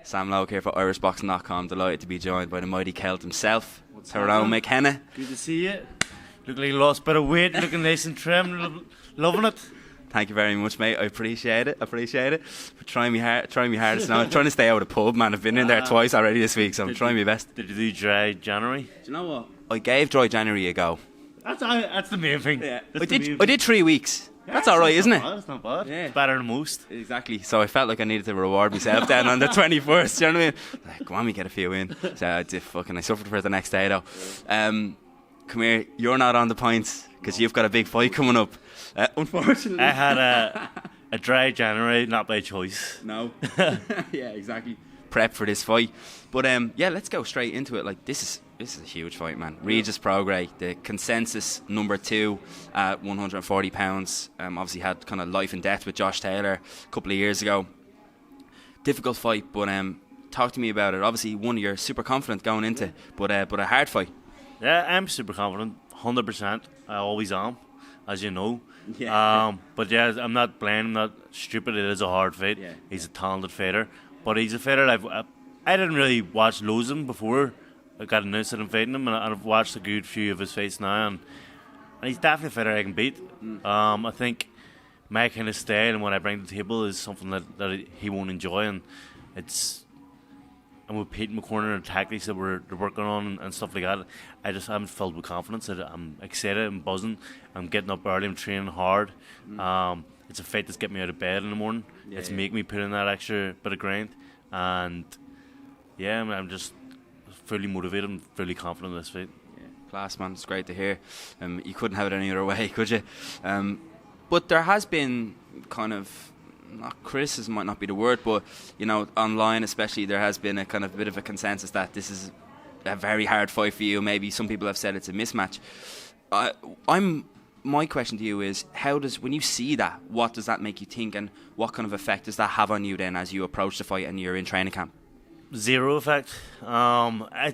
Sam Logue here for irishboxing.com. Delighted to be joined by the mighty Celt himself, Tyrone Mckenna. Good to see you. Look like you lost a bit of weight, looking nice and trim, loving it. Thank you very much, mate. I appreciate it. But trying me hardest now. I'm trying to stay out of the pub, man. I've been in there twice already this week, so I'm trying my best. Did you do dry January? Do you know what? I gave dry January a go. That's the main thing. Yeah. I did 3 weeks. Yeah, that's all right, isn't it? That's not bad. Yeah. It's better than most. Exactly. So I felt like I needed to reward myself then on the 21st. Do you know what I mean? Like, go on, we get a few in. So I suffered for it the next day though. Come here. You're not on the points because you've got a big fight coming up. Unfortunately, I had a dry January, not by choice. No. Yeah, exactly. Prep for this fight, but yeah, let's go straight into it. Like this is a huge fight, man. Regis Prograis, the consensus number 2 at 140 pounds. Obviously had kind of life and death with Josh Taylor a couple of years ago. Difficult fight, but talk to me about it. Obviously, one you're super confident going into, but a hard fight. Yeah, I'm super confident, 100%. I always am, as you know. Yeah. But yeah, I'm not blind, I'm not stupid. It is a hard fight. Yeah. He's a talented fighter, but he's a fighter I didn't really watch loads of him before I got announced that I'm fighting him, and I've watched a good few of his fights now, and he's definitely a fighter I can beat. I think my kind of style and what I bring to the table is something that he won't enjoy, and I'm repeating my corner and tactics that they're working on and stuff like that. I'm filled with confidence. I'm excited, I'm buzzing, I'm getting up early, I'm training hard. It's a fight that's getting me out of bed in the morning. It's making me put in that extra bit of grind, and yeah, I'm just fully motivated and fully confident in this fight. Yeah, class, man. It's great to hear. You couldn't have it any other way, could you? But there has been kind of, not criticism might not be the word, but you know, online especially, there has been a kind of bit of a consensus that this is a very hard fight for you. Maybe some people have said it's a mismatch. My question to you is, when you see that, what does that make you think, and what kind of effect does that have on you then as you approach the fight and you're in training camp? Zero effect.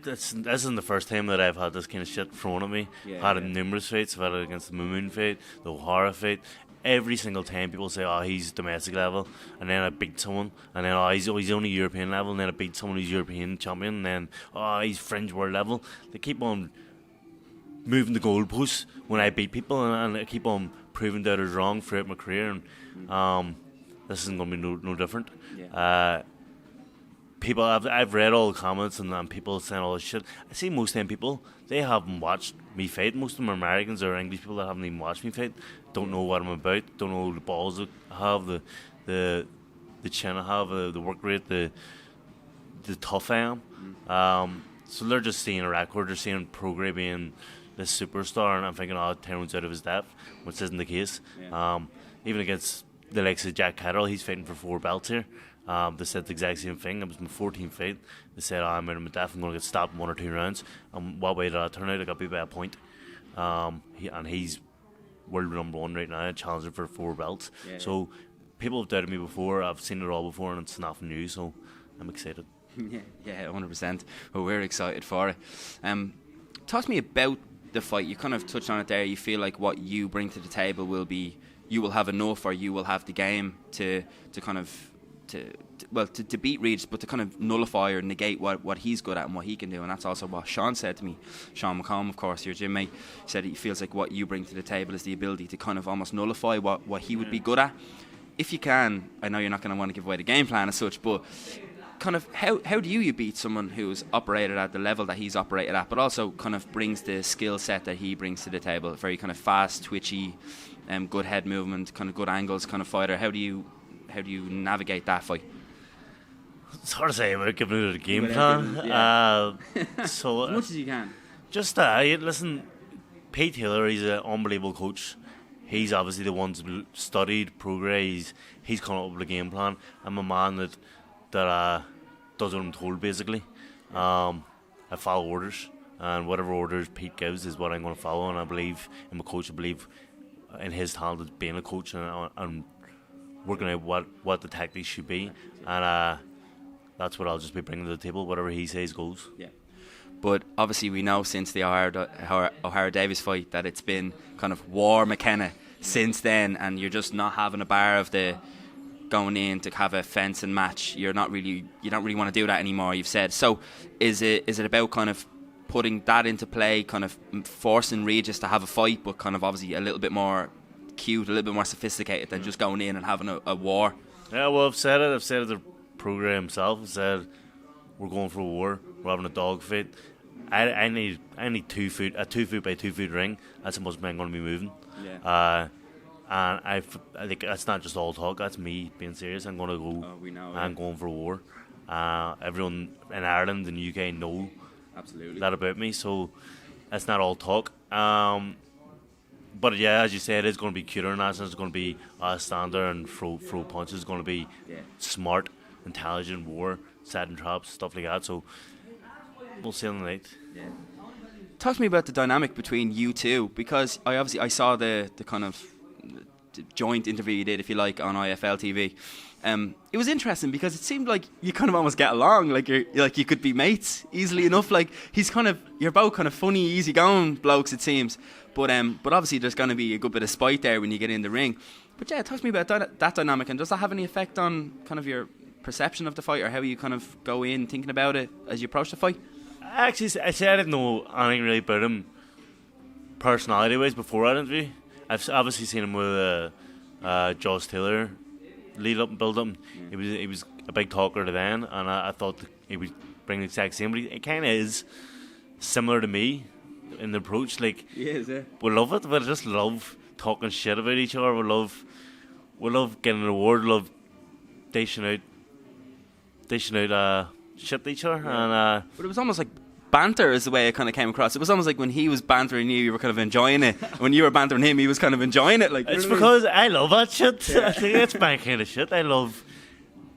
This isn't the first time that I've had this kind of shit thrown at me. I've had it in numerous fights. I've had it against the Moon fight, the O'Hara fight. Every single time people say, oh, he's domestic level, and then I beat someone, and then, oh, he's only European level, and then I beat someone who's European champion, and then, oh, he's fringe world level. They keep on moving the goalposts when I beat people, and I keep on proving that I was wrong throughout my career, and this isn't going to be no different. Yeah. People, I've read all the comments and people saying all this shit. I see most of them people, they haven't watched me fight. Most of them are Americans or English people that haven't even watched me fight. Don't know what I'm about. Don't know the balls I have, the chin I have, the work rate, the tough I am. So they're just seeing a record. They're seeing Prograis being this superstar, and I'm thinking, oh, Tyrone's out of his depth, which isn't the case. Yeah. Even against the likes of Jacare, he's fighting for 4 belts here. They said the exact same thing. It was my 14th fight. They said, I'm out of my depth, I'm going to get stopped in 1 or 2 rounds. And what way did that turn out? I got beat by a point. He's world number 1 right now, challenging for 4 belts. Yeah. So people have doubted me before. I've seen it all before, and it's nothing new, so I'm excited. Yeah, 100%. Well, we're excited for it. Talk to me about the fight. You kind of touched on it there. You feel like what you bring to the table will be, you will have enough, or you will have the game to kind of to beat Regis, but to kind of nullify or negate what he's good at and what he can do. And that's also what Sean said to me. Sean McComb, of course, your gym mate, said he feels like what you bring to the table is the ability to kind of almost nullify what he would be good at. If you can, I know you're not going to want to give away the game plan as such, but kind of how do you beat someone who's operated at the level that he's operated at, but also kind of brings the skill set that he brings to the table? Very kind of fast, twitchy, good head movement, kind of good angles kind of fighter. How do you navigate that fight? It's hard to say about giving it a game plan. So as much as you can. Just listen, Pete Taylor, he's an unbelievable coach. He's obviously the one who studied Prograis. He's coming up with a game plan. I'm a man that does what I'm told, basically. I follow orders, and whatever orders Pete gives is what I'm going to follow. And I believe in my coach. I believe in his talent as being a coach, and working out what the tactics should be, and that's what I'll just be bringing to the table. Whatever he says goes. Yeah. But obviously we know since the O'Hara Davis fight that it's been kind of war McKenna since then, and you're just not having a bar of the going in to have a fencing match. You don't really want to do that anymore, you've said. So is it about kind of putting that into play, kind of forcing Regis to have a fight, but kind of obviously a little bit more cute, a little bit more sophisticated than just going in and having a war? Yeah, well, I've said it to the Prograis himself. I've said we're going for a war, we're having a dogfight. I need a 2 foot by 2 foot ring. That's how much I'm going to be moving. Yeah. And I think that's not just all talk. That's me being serious. I'm going to go. I'm going for a war. Everyone in Ireland and UK know absolutely that about me. So that's not all talk. But yeah, as you said, it's going to be cuter. And it's going to be stand there and throw punches. It's going to be smart, intelligent war, setting traps, stuff like that. So we'll see on the night. Yeah. Talk to me about the dynamic between you two, because I saw the kind of joint interview you did, if you like, on IFL TV. It was interesting because it seemed like you kind of almost get along, like you could be mates easily enough. Like you're both kind of funny, easygoing blokes, it seems. But obviously there's going to be a good bit of spite there when you get in the ring. But yeah, talk to me about that dynamic, and does that have any effect on kind of your perception of the fight, or how you kind of go in thinking about it as you approach the fight? Actually, I didn't know anything really about him personality-wise before that interview. I've obviously seen him with Josh Taylor lead up and build up. He was a big talker to then, and I thought he would bring the exact same. But he kind of is similar to me in the approach. Like, he is, yeah. We love it. We just love talking shit about each other. We love getting an award. We love dishing out shit to each other. Yeah. And but it was almost like banter is the way it kind of came across. It was almost like when he was bantering you were kind of enjoying it. When you were bantering him, he was kind of enjoying it. Like, it's because I love that shit. Yeah. I think that's my kind of shit. I love.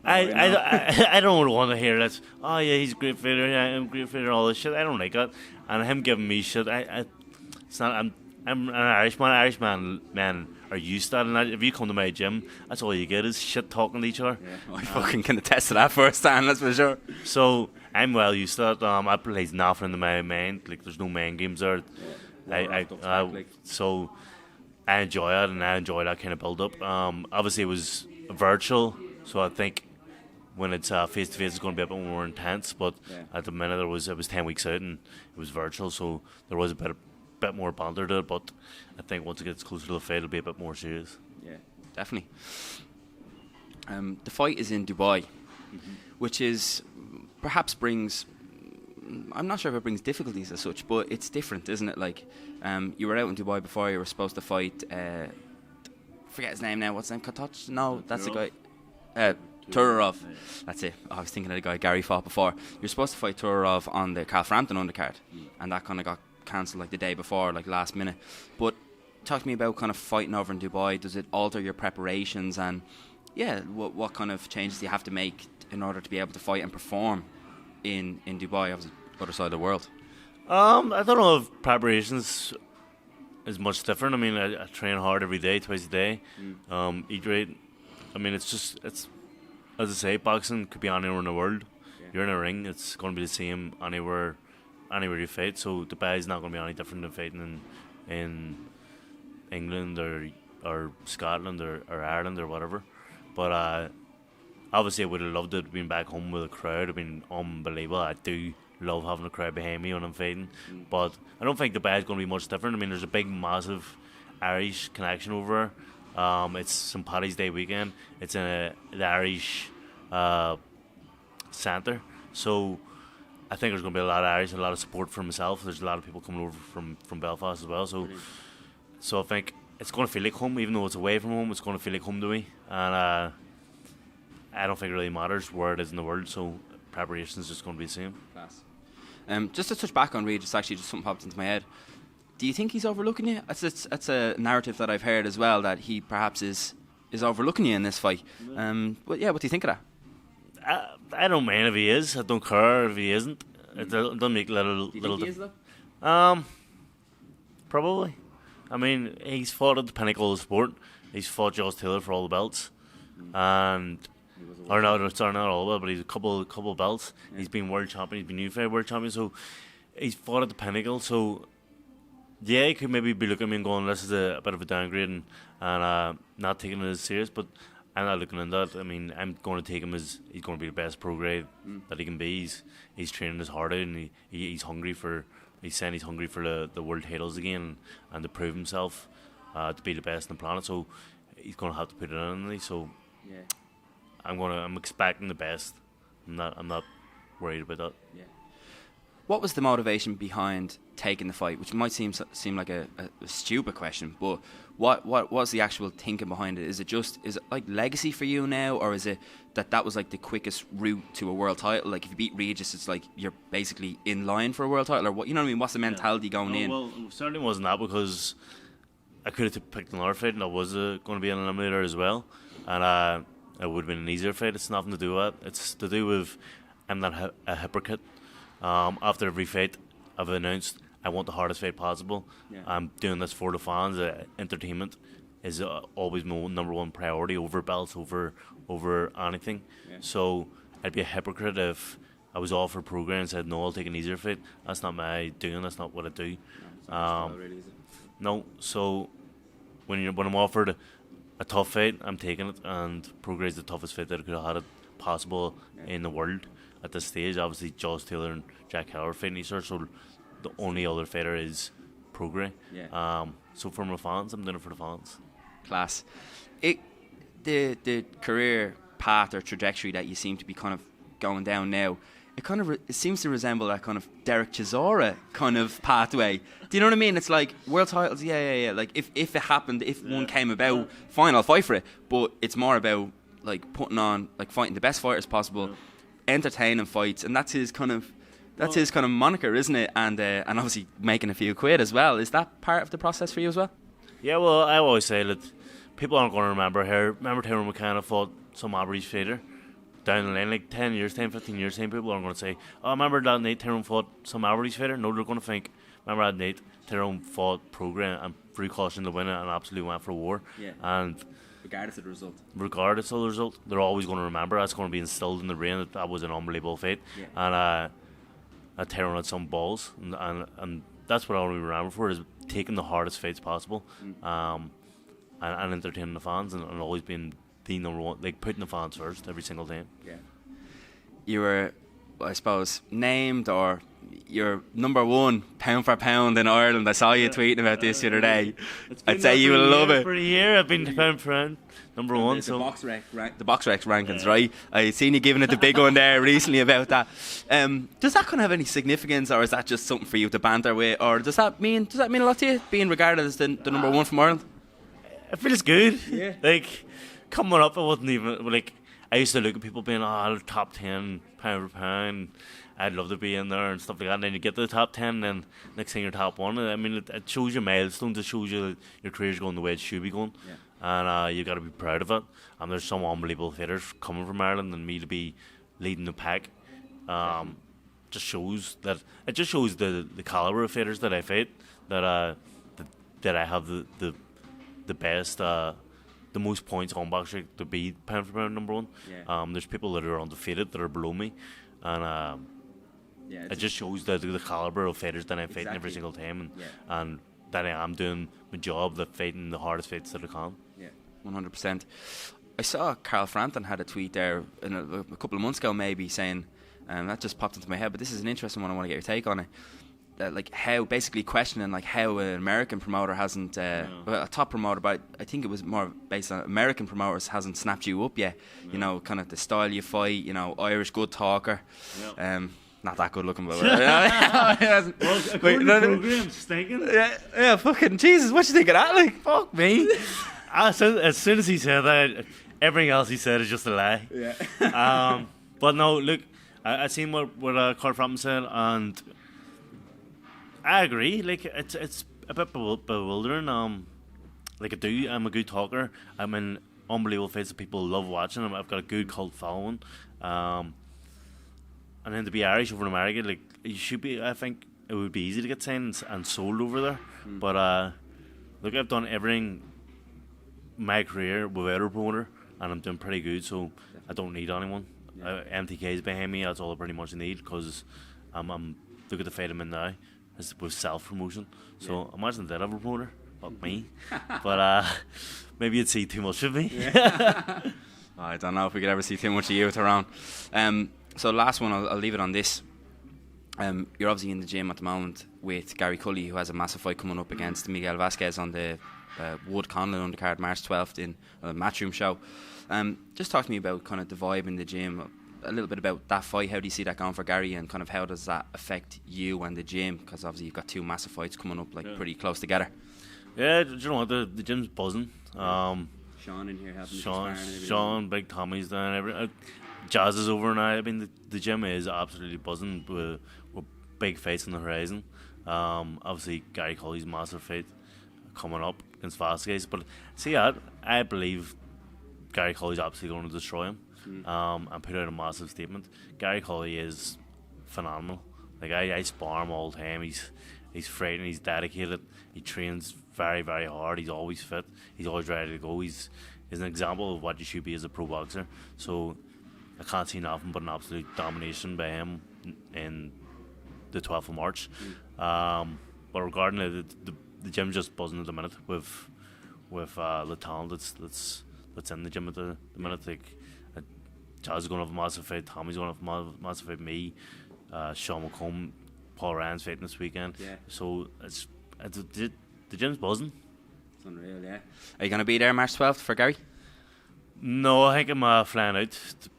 I don't want to hear that. Oh yeah, he's a great fighter. Yeah, I'm a great fighter. All this shit. I don't like that. And him giving me shit. It's not. I'm an Irishman. Men are used to that. And if you come to my gym, that's all you get is shit talking to each other. Yeah. I fucking can attest to that firsthand. That's for sure. So I'm well used to that. I play nothing into my mind. Like, there's no mind games there. Yeah. So I enjoy it, and I enjoy that kind of build up. Obviously it was virtual, so I think when it's face to face, it's going to be a bit more intense. But at the minute, it was 10 weeks out, and it was virtual, so there was a bit more banter to it. But I think once it gets closer to the fight, it'll be a bit more serious. Yeah, definitely. The fight is in Dubai, which is perhaps brings. I'm not sure if it brings difficulties as such, but it's different, isn't it? Like, you were out in Dubai before. You were supposed to fight. Forget his name now. What's his name? Katoch? No, that's the guy. Turarov. That's it. I was thinking of the guy Gary fought before. You're supposed to fight Turarov on the Frampton undercard, and that kind of got cancelled like the day before, like last minute. But talk to me about kind of fighting over in Dubai. Does it alter your preparations, and what kind of changes do you have to make in order to be able to fight and perform in Dubai, obviously other side of the world? I don't know if preparations is much different. I mean, I train hard every day, twice a day. Eat right. I mean, it's as I say, boxing could be anywhere in the world. You're in a ring, it's going to be the same anywhere you fight. So Dubai is not going to be any different than fighting in England or Scotland or Ireland or whatever. But obviously I would have loved it being back home with a crowd. It'd been unbelievable. I do love having a crowd behind me when I'm fighting. But I don't think Dubai is going to be much different. I mean, there's a big, massive Irish connection over there. It's St. Paddy's Day weekend. It's in the Irish centre. So I think there's going to be a lot of Irish and a lot of support for myself. There's a lot of people coming over from Belfast as well. So I think it's going to feel like home. Even though it's away from home, it's going to feel like home to me. And I don't think it really matters where it is in the world. So preparation is just going to be the same. Class. Just to touch back on Regis, actually, just something popped into my head. Do you think he's overlooking you? That's a narrative that I've heard as well, that he perhaps is overlooking you in this fight. But yeah, what do you think of that? I don't mind if he is. I don't care if he isn't. It doesn't make little. Do you think he is though? Probably. I mean, he's fought at the pinnacle of the sport. He's fought Josh Taylor for all the belts, not all of it, but he's a couple of belts. Yeah. He's been world champion. He's been unified world champion. So he's fought at the pinnacle. So yeah, he could maybe be looking at me and going, "This is a bit of a downgrade," and not taking it as serious. But I'm not looking into that. I mean, I'm going to take him as he's going to be the best Prograis that he can be. He's training his heart out, and he's hungry for. He's saying he's hungry for the world titles again and to prove himself to be the best on the planet. So he's going to have to put it in. So Yeah. I'm expecting the best. I'm not worried about that. Yeah. What was the motivation behind taking the fight? Which might seem like a stupid question, but what was the actual thinking behind it? Is it like legacy for you now, or is it that was like the quickest route to a world title? Like if you beat Regis, it's like you're basically in line for a world title, or what? You know what I mean? What's the mentality going in? Well, it certainly wasn't that, because I could have picked another fight, and I was going to be an eliminator as well, and it would have been an easier fight. It's nothing to do with that. It's to do with I'm not a hypocrite. After every fight, I've announced I want the hardest fight possible. Yeah. I'm doing this for the fans. Entertainment is always my number one priority over belts, over anything. Yeah. So I'd be a hypocrite if I was all for Prograis and said no, I'll take an easier fight. That's not my doing. That's not what I do. No, really, is it? No. So when I'm offered a tough fight, I'm taking it. And Prograis is the toughest fight that I could have had it possible in the world at this stage. Obviously, Josh Taylor and Jacare are fighting each other, so the only other fighter is Prograis. Yeah. So for my fans, I'm doing it for the fans. Class. The career path or trajectory that you seem to be kind of going down now, it seems to resemble that kind of Derek Chisora kind of pathway. Do you know what I mean? It's like world titles, yeah. Like if it happened, if one came about, fine, I'll fight for it. But it's more about like putting on, like fighting the best fighters possible, entertaining fights, and that's his kind of moniker, isn't it? And obviously making a few quid as well. Is that part of the process for you as well? Yeah, well, I always say that people aren't going to remember here. Remember Tyrone Mckenna fought some average fighter down the line, like 10 years, 10, 15 years, time. People aren't going to say, oh, remember that night Tyrone fought some average fighter? No, they're going to think, remember that night Tyrone fought Prograis and threw caution to win it and absolutely went for war. Yeah. And regardless of the result. Regardless of the result, they're always going to remember. That's going to be instilled in the brain that was an unbelievable fight. Yeah. And Tyrone had some balls, and that's what I want to remember for, is taking the hardest fights possible, and entertaining the fans, and always being the number one, like putting the fans first every single time. Yeah. You were, I suppose, named, or you're number one pound for pound in Ireland. I saw you tweeting about this the other day. I'd say you will love it. For a year, I've been pound for pound number one. The BoxRec rankings, right? I seen you giving it the big one there recently about that. Does that kind of have any significance, or is that just something for you to banter with, or does that mean a lot to you, being regarded as the number one from Ireland? It feels good. Yeah. Like coming up, it wasn't even like I used to look at people being top 10 pound for pound. I'd love to be in there and stuff like that. And then you get to the top 10, and then next thing you're top 1. I mean, it shows you milestones. It shows you that your career's going the way it should be going. Yeah. And you got to be proud of it. And there's some unbelievable fighters coming from Ireland, and me to be leading the pack just shows that the caliber of fighters that I fight, that I have the best, the most points on boxing to be pound for pound number one. Yeah. There's people that are undefeated that are below me, and it just shows the caliber of fighters that I'm fighting every single time, and that I am doing my job, that fighting the hardest fights that I can. Yeah, 100%. I saw Carl Frampton had a tweet there a couple of months ago, maybe, saying, that just popped into my head, but this is an interesting one. I want to get your take on it. Like how, basically questioning like how an American promoter hasn't, a top promoter, but I think it was more based on American promoters, hasn't snapped you up yet. You know, kind of the style you fight. You know, Irish good talker. Not that good looking, but Prograis stinking. Yeah, fucking Jesus, what you think of that? Like, fuck me. As soon as he said that, everything else he said is just a lie. Yeah. But no, look, I seen what Carl Frampton said, and I agree. Like it's a bit bewildering. Like I'm a good talker. I'm in unbelievable fights that people love watching. I've got a good cult following. And then to be Irish over in America, like you should be. I think it would be easy to get signed and sold over there. But look, I've done everything in my career without a promoter, and I'm doing pretty good. So I don't need anyone. MTK's behind me. That's all I pretty much need, because I'm look at the fight I'm in now. It's with self promotion. So imagine that I have a promoter. fuck me. But maybe you'd see too much of me. I don't know if we could ever see too much of you, Tyrone. So last one, I'll leave it on this. You're obviously in the gym at the moment with Gary Cully, who has a massive fight coming up against Miguel Vasquez on the Wood Conlon undercard March 12th in a Matchroom show. Just talk to me about kind of the vibe in the gym, a little bit about that fight. How do you see that going for Gary, and kind of how does that affect you and the gym? Because obviously you've got two massive fights coming up pretty close together. Yeah, do you know what, the gym's buzzing. Sean in here helping Sean, Big Tommy's down, Jazz is over now. I mean, the gym is absolutely buzzing with big fights on the horizon. Obviously Gary Cully's massive fight coming up against Vasquez, but see, I believe Gary Cully's absolutely going to destroy him and put out a massive statement. Gary Cully is phenomenal. Like, I spar him all the time. He's frightened, he's dedicated, he trains very, very hard, he's always fit, he's always ready to go. He's an example of what you should be as a pro boxer. So I can't see nothing but an absolute domination by him in the 12th of March. But regarding the gym's just buzzing at the minute with the talent that's in the gym at the minute. Like, Jazz is going to have a massive fight, Tommy's going to have a massive fight, me, Sean McComb, Paul Ryan's fighting this weekend. Yeah. So the gym's buzzing. It's unreal, yeah. Are you going to be there March 12th for Gary? No, I think I'm flying out to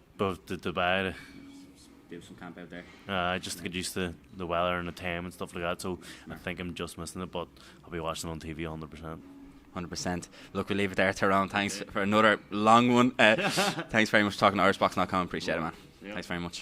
Dubai to do some camp out there. Just to get used to the weather and the time and stuff like that. So I think I'm just missing it, but I'll be watching it on TV 100%. 100%. Look, we'll leave it there, Tyrone. Thanks for another long one. Thanks very much for talking to IrishBoxing.com. Appreciate it, man. Thanks very much.